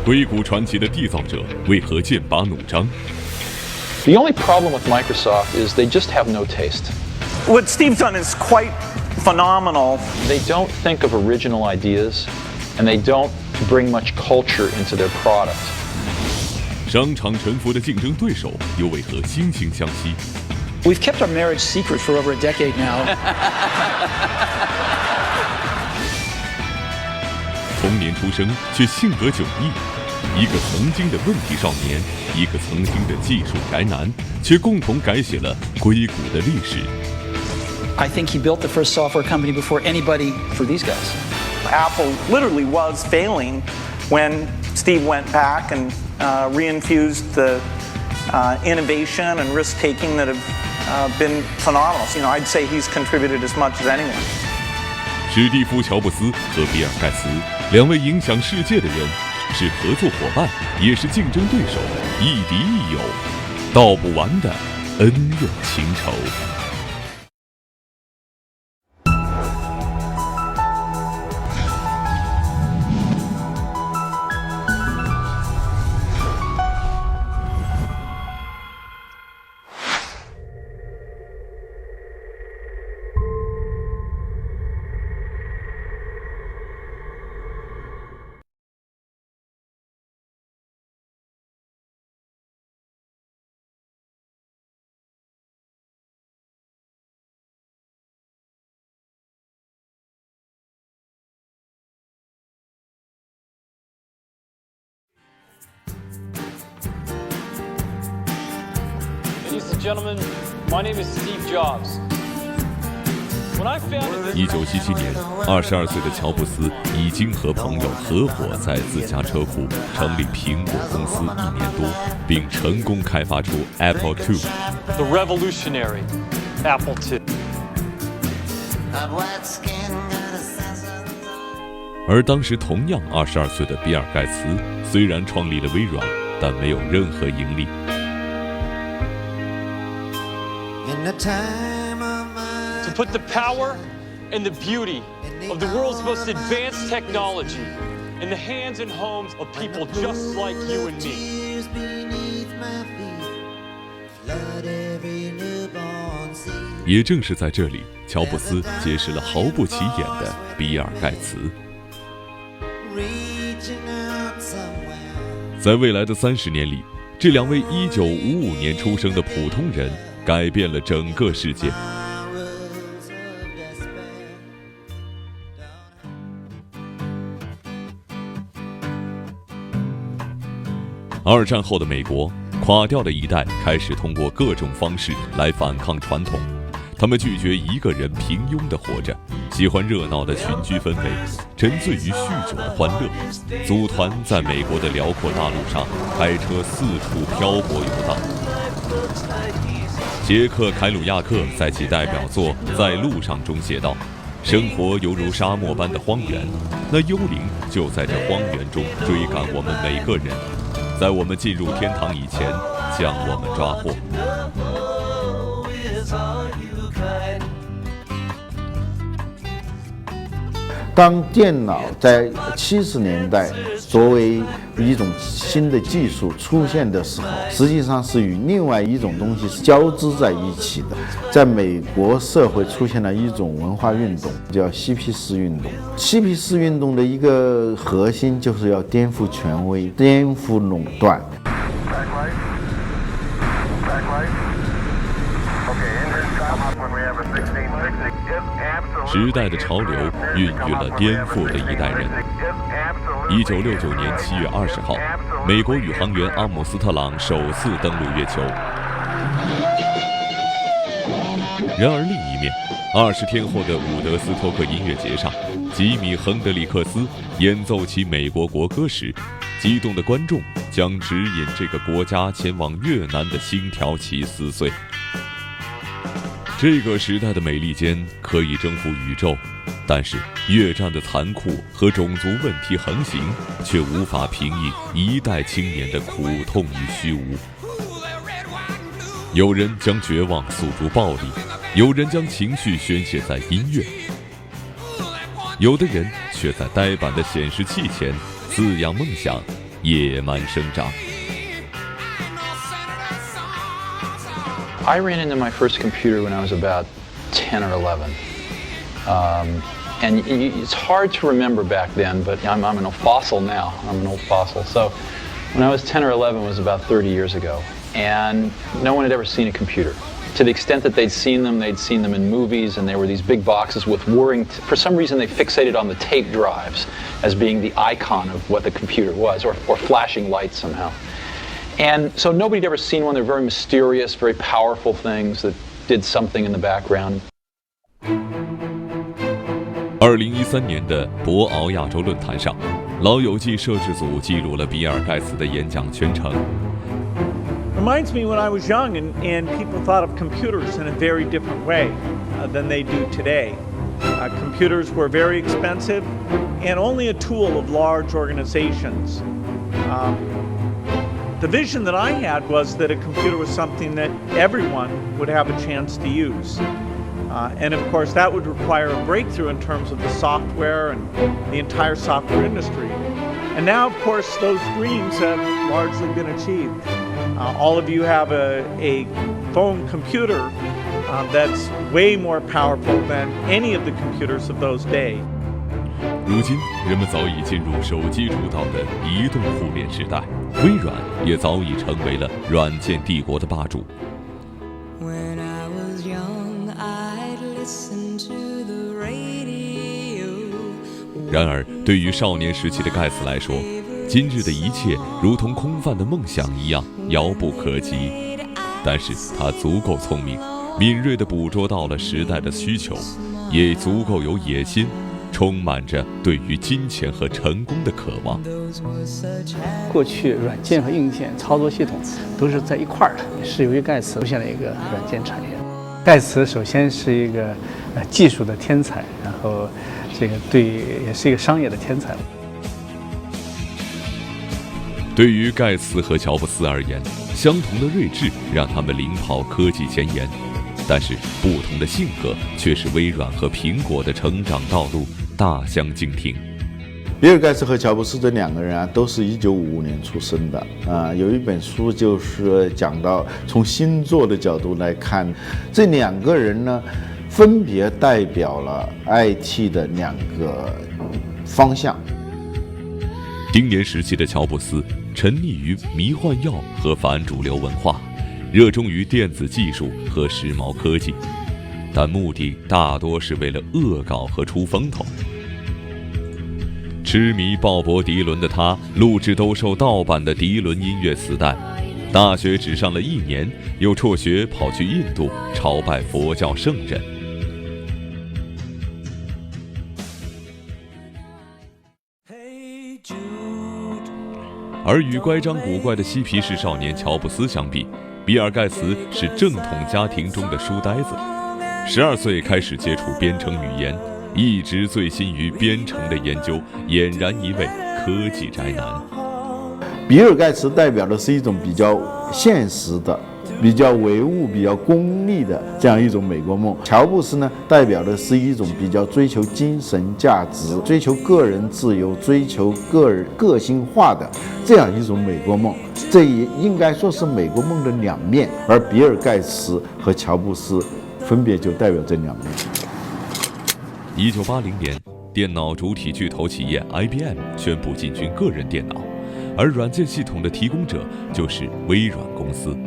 硅谷传奇的缔造者为何剑拔弩张？ The only problem with Microsoft is they just have no taste. What Steve's done is quite phenomenal. They don't think of original ideas, and they don't bring much culture into their product. 商场沉浮的竞争对手又为何惺惺相惜？ We've kept our marriage secret for over a decade now. 童年出生却性格迥异，一个曾经的问题少年，一个曾经的技术宅男，却共同改写了硅谷的历史。 I think he built the first software company before anybody for these guys. Apple literally was failing when Steve went back and reinfused the innovation and risk-taking that have been phenomenal. You know, I'd say he's contributed as much as anyone. 史蒂夫·乔布斯和比尔·盖茨两位影响世界的人，是合作伙伴，也是竞争对手，亦敌亦友，道不完的恩怨情仇。Ladies and gentlemen, my name is Steve Jobs. When I founded 1977年，22岁的乔布斯已经和朋友合伙在自家车库成立苹果公司1年多，并成功开发出 Apple II。 the revolutionary Apple II. 而当时同样22岁的比尔·盖茨，虽然创立了微软，但没有任何盈利。 To put the power and the beauty of the world's most advanced technology in the hands and homes of people just like you and me. 也正是在这里，乔布斯结识了毫不起眼的比尔·盖茨。在未来的30年里，这两位1955年出生的普通人改变了整个世界。二战后的美国，垮掉的一代开始通过各种方式来反抗传统。他们拒绝一个人平庸地活着，喜欢热闹的群居氛围，沉醉于酗酒的欢乐，组团在美国的辽阔大陆上开车四处漂泊游荡。杰克·凯鲁亚克在其代表作《在路上》中写道：“生活犹如沙漠般的荒原，那幽灵就在这荒原中追赶我们每个人，在我们进入天堂以前，将我们抓获。” 当电脑在70年代作为一种新的技术出现的时候，实际上是与另外一种东西是交织在一起的。在美国社会出现了一种文化运动，叫嬉皮士运动。嬉皮士运动的一个核心就是要颠覆权威，颠覆垄断。 时代的潮流孕育了颠覆的一代人。1969年7月20号，美国宇航员阿姆斯特朗首次登陆月球。然而另一面，20天后的伍德斯托克音乐节上，吉米·亨德里克斯演奏起美国国歌时，激动的观众将指引这个国家前往越南的星条旗撕碎。 这个时代的美利坚可以征服宇宙，但是越战的残酷和种族问题横行，却无法平抑一代青年的苦痛与虚无。有人将绝望诉诸暴力，有人将情绪宣泄在音乐，有的人却在呆板的显示器前滋养梦想，野蛮生长。I ran into my first computer when I was about 10 or 11. And it's hard to remember back then, but I'm an old fossil now. I'm an old fossil. So when I was 10 or 11 was about 30 years ago. And no one had ever seen a computer. To the extent that they'd seen them in movies, and there were these big boxes with whirring. For some reason, they fixated on the tape drives as being the icon of what the computer was, or flashing lights somehow. And so nobody had ever seen one. They're very mysterious, very powerful things that did something in the background. 2013年的博鳌亚洲论坛上，老友记摄制组记录了比尔盖茨的演讲全程。Reminds me when I was young and people thought of computers in a very different way than they do today. Computers were very expensive and only a tool of large organizations. The vision that I had was that a computer was something that everyone would have a chance to use. And of course, that would require a breakthrough in terms of the software and the entire software industry. And now, of course, those dreams have largely been achieved. All of you have a phone computer that's way more powerful than any of the computers of those days. 如今，人们早已进入手机主导的移动互联时代，微软也早已成为了软件帝国的霸主。然而，对于少年时期的盖茨来说，今日的一切如同空泛的梦想一样遥不可及。但是他足够聪明，敏锐地捕捉到了时代的需求，也足够有野心，充满着对于金钱和成功的渴望。过去软件和硬件操作系统都是在一块儿的，是由于盖茨出现了一个软件产业。盖茨首先是一个技术的天才，然后这个也是一个商业的天才。对于盖茨和乔布斯而言，相同的睿智让他们领跑科技前沿，但是不同的性格却使微软和苹果的成长道路大相径庭。比尔盖茨和乔布斯这两个人都是1955年出生的。有一本书就是讲到从星座的角度来看，这两个人呢，分别代表了 IT 的两个方向。丁年时期的乔布斯沉溺于迷幻药和反主流文化，热衷于电子技术和时髦科技，但目的大多是为了恶搞和出风头。痴迷鲍勃·迪伦的他，录制兜售盗版的迪伦音乐磁带。大学只上了1年，又辍学跑去印度朝拜佛教圣人。而与乖张古怪的嬉皮士少年乔布斯相比，比尔盖茨是正统家庭中的书呆子。12岁开始接触编程语言，一直醉心于编程的研究，俨然一位科技宅男。比尔盖茨代表的是一种比较现实的、比较唯物、比较功利的这样一种美国梦。乔布斯呢，代表的是一种比较追求精神价值、追求个人自由、追求个性化的这样一种美国梦。这也应该说是美国梦的两面，而比尔盖茨和乔布斯分别就代表这两面。1980年，电脑主体巨头企业 IBM 宣布进军个人电脑，而软件系统的提供者就是微软公司。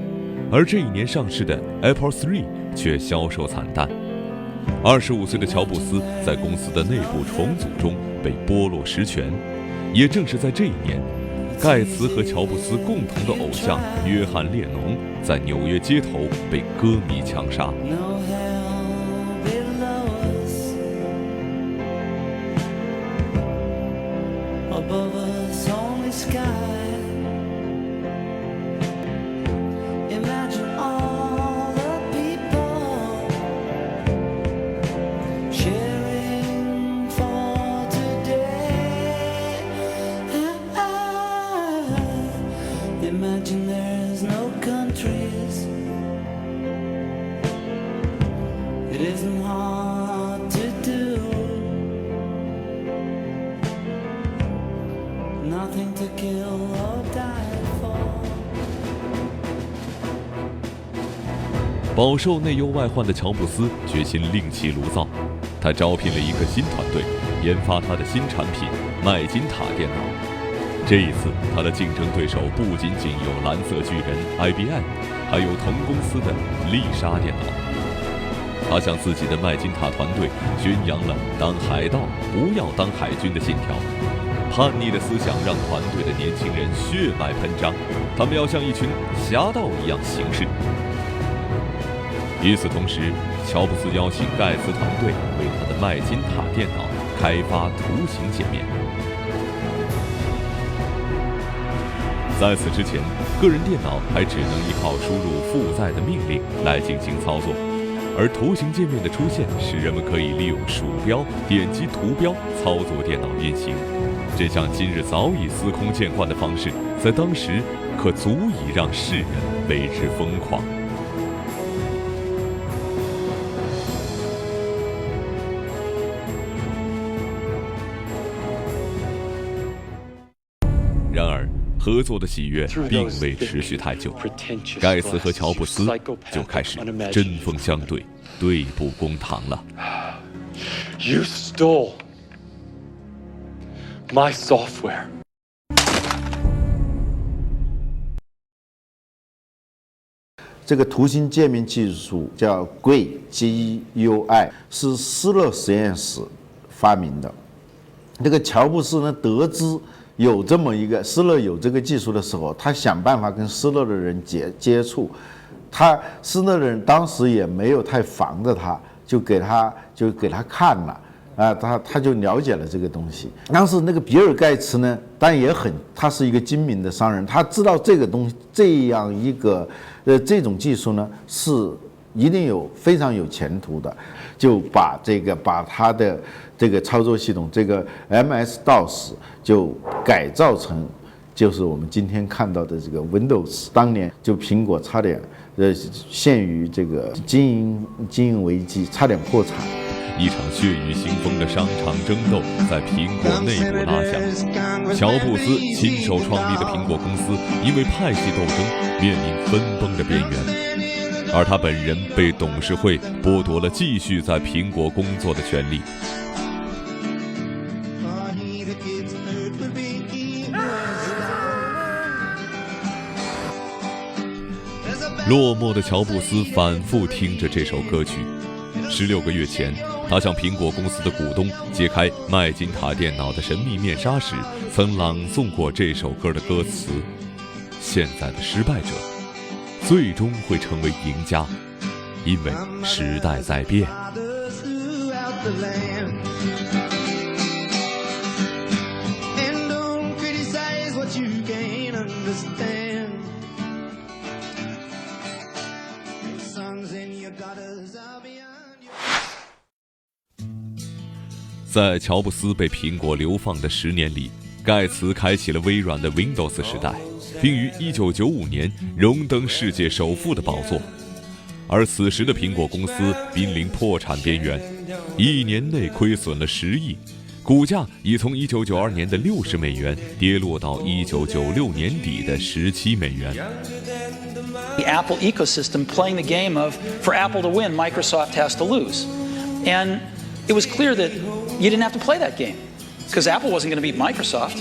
而这一年上市的 Apple III 却销售惨淡。25岁的乔布斯在公司的内部重组中被剥落实权。也正是在这一年，盖茨和乔布斯共同的偶像约翰·列侬在纽约街头被歌迷枪杀。Imagine there's no countries. It isn't hard to do. Nothing to kill. 饱受内忧外患的乔布斯决心另起炉灶，他招聘了一个新团队，研发他的新产品麦金塔电脑。这一次，他的竞争对手不仅仅有蓝色巨人 IBM， 还有同公司的丽莎电脑。他向自己的麦金塔团队宣扬了当海盗不要当海军的信条。叛逆的思想让团队的年轻人血脉喷张，他们要像一群侠盗一样行事。与此同时，乔布斯邀请盖茨团队为他的麦金塔电脑开发图形界面。在此之前，个人电脑还只能依靠输入负载的命令来进行操作，而图形界面的出现使人们可以利用鼠标点击图标操作电脑运行。这项今日早已司空见惯的方式，在当时可足以让世人为之疯狂。然而，合作的喜悦并未持续太久，盖茨和乔布斯就开始针锋相对，对簿公堂了。You stole my software. 这个图形界面技术叫 GUI， 是施乐实验室发明的。这个乔布斯呢，得知有这么一个施乐有这个技术的时候，他想办法跟施乐的人接触。施乐的人当时也没有太防着他，就给他看了。他就了解了这个东西。当时那个比尔盖茨呢，但也他是一个精明的商人，他知道这个东西这样一个这种技术呢是一定非常有前途的，就把他的这个操作系统这个 MS-DOS 就改造成就是我们今天看到的这个 Windows。当年就苹果差点陷于这个经营危机，差点破产。一场血雨腥风的商场争斗在苹果内部拉响。乔布斯亲手创立的苹果公司因为派系斗争面临分崩的边缘，而他本人被董事会剥夺了继续在苹果工作的权利。落寞的乔布斯反复听着这首歌曲。16个月前，他向苹果公司的股东揭开麦金塔电脑的神秘面纱时，曾朗诵过这首歌的歌词：现在的失败者最终会成为赢家，因为时代在变。在乔布斯被苹果流放的10年里，盖茨开启了微软的 Windows 时代，并于1995年荣登世界首富的宝座。而此时的苹果公司濒临破产边缘，1年内亏损了10亿，股价已从1992年的60美元跌落到1996年底的17美元。The Apple ecosystem playing the game of, for Apple to win, Microsoft has to lose. And it was clear that you didn't have to play that game because Apple wasn't going to beat Microsoft.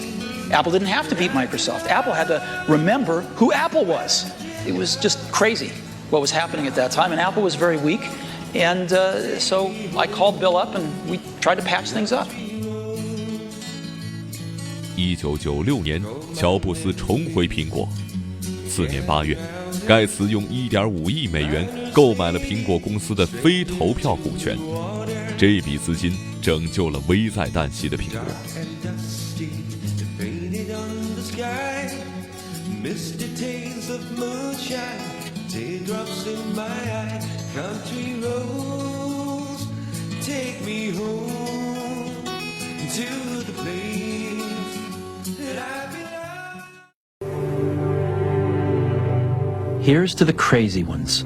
Apple didn't have to beat Microsoft. Apple had to remember who Apple was. It was just crazy what was happening at that time, and Apple was very weak. And so I called Bill up and we tried to patch things up. 1996年，乔布斯重回苹果。次年8月，盖茨用1.5亿美元购买了苹果公司的非投票股权。这笔资金拯救了危在旦夕的苹果。Here's to the crazy ones,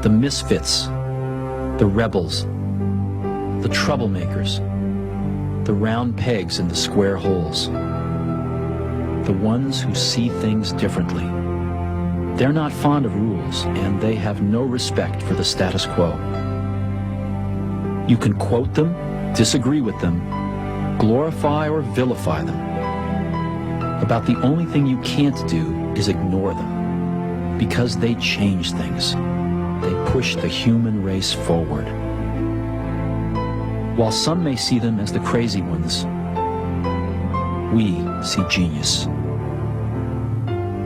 the misfits, the rebels, the troublemakers, the round pegs in the square holes, the ones who see things differently, They're not fond of rules, and they have no respect for the status quo. You can quote them, disagree with them, glorify or vilify them. About the only thing you can't do is ignore them, because they change things. They push the human race forward. While some may see them as the crazy ones, we see genius.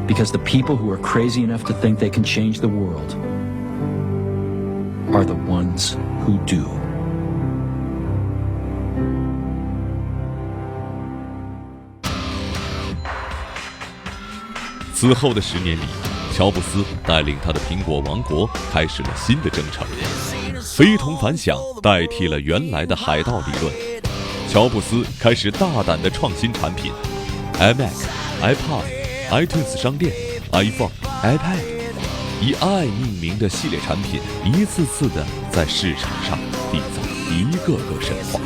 Because the people who are crazy enough to think they can change the world are the ones who do. 此后的10年里，乔布斯带领他的苹果王国开始了新的征程，非同凡响代替了原来的海盗理论。乔布斯开始大胆的创新产品 ，iMac、iPod、iTunes 商店、iPhone、iPad， 以爱命名的系列产品，一次次的在市场上缔造一个个神话。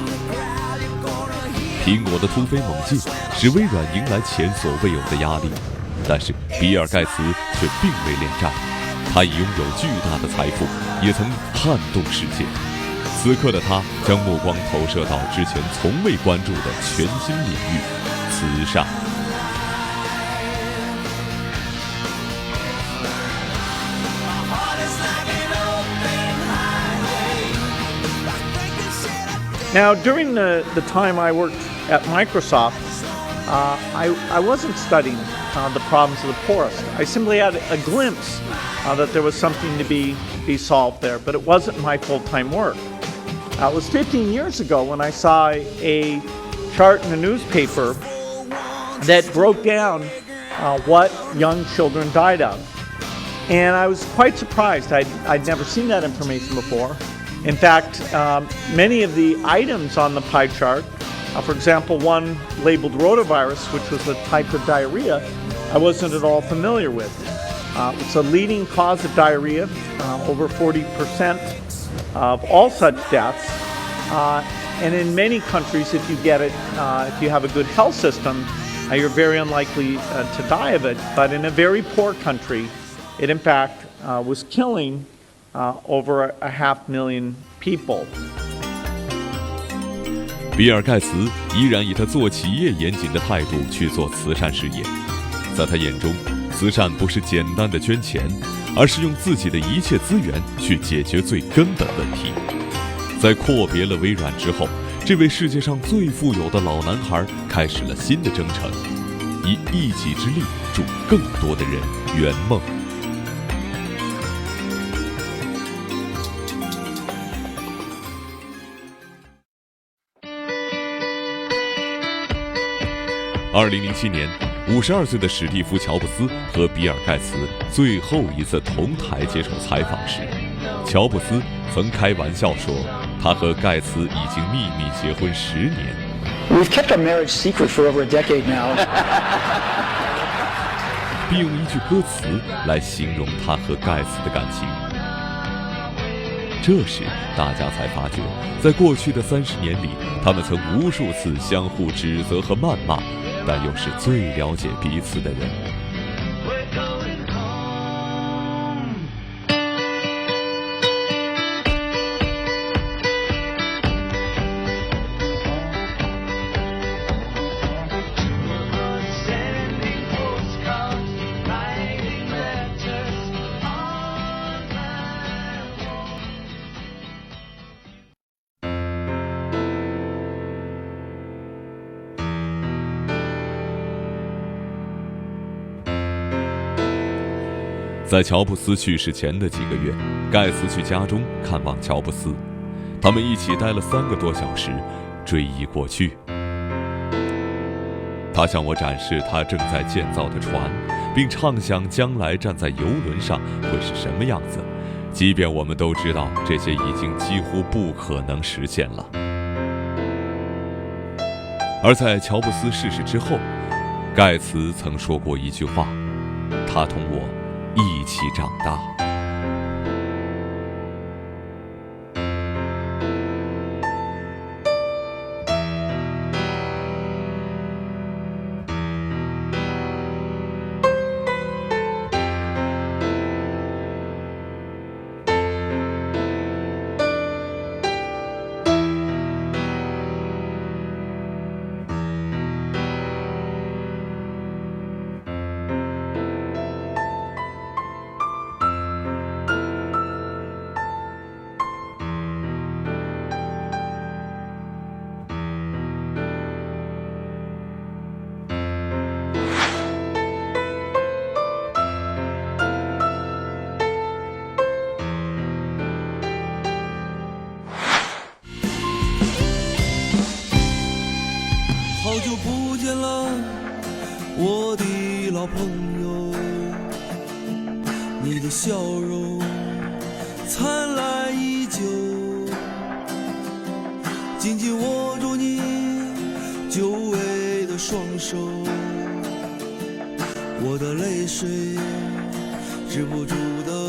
苹果的突飞猛进使微软迎来前所未有的压力。但是比尔盖茨却并未恋战，他已拥有巨大的财富，也曾撼动世界。此刻的他将目光投射到之前从未关注的全新领域——慈善。Now, during the time I worked at Microsoft, I wasn't studying the problems of the poorest. I simply had a glimpse that there was something to be solved there, but it wasn't my full-time work. It was 15 years ago when I saw a chart in a newspaper that broke down what young children died of. And I was quite surprised. I'd never seen that information before. In fact, many of the items on the pie chart, for example, one labeled rotavirus, which was a type of diarrhea, I wasn't at all familiar with. It's a leading cause of diarrhea, over 40% of all such deaths. And in many countries, if you get it, if you have a good health system, you're very unlikely to die of it. But in a very poor country, it in fact was killing over 500,000 people. 比尔盖茨依然以他做企业严谨的态度去做慈善事业。在他眼中，慈善不是简单的捐钱，而是用自己的一切资源去解决最根本问题。在阔别了微软之后，这位世界上最富有的老男孩开始了新的征程，以一己之力助更多的人圆梦。2007年，52岁的史蒂夫·乔布斯和比尔·盖茨最后一次同台接受采访时，乔布斯曾开玩笑说，他和盖茨已经秘密结婚10年。We've kept our marriage secret for over a decade now. 并用一句歌词来形容他和盖茨的感情。这时，大家才发觉，在过去的30年里，他们曾无数次相互指责和谩骂。但又是最了解彼此的人。在乔布斯去世前的几个月，盖茨去家中看望乔布斯，他们一起待了3个多小时，追忆过去。他向我展示他正在建造的船，并畅想将来站在游轮上会是什么样子，即便我们都知道这些已经几乎不可能实现了。而在乔布斯逝世之后，盖茨曾说过一句话，他同我一起长大。好久不见了，我的老朋友，你的笑容灿烂依旧，紧紧握住你久违的双手，我的泪水止不住的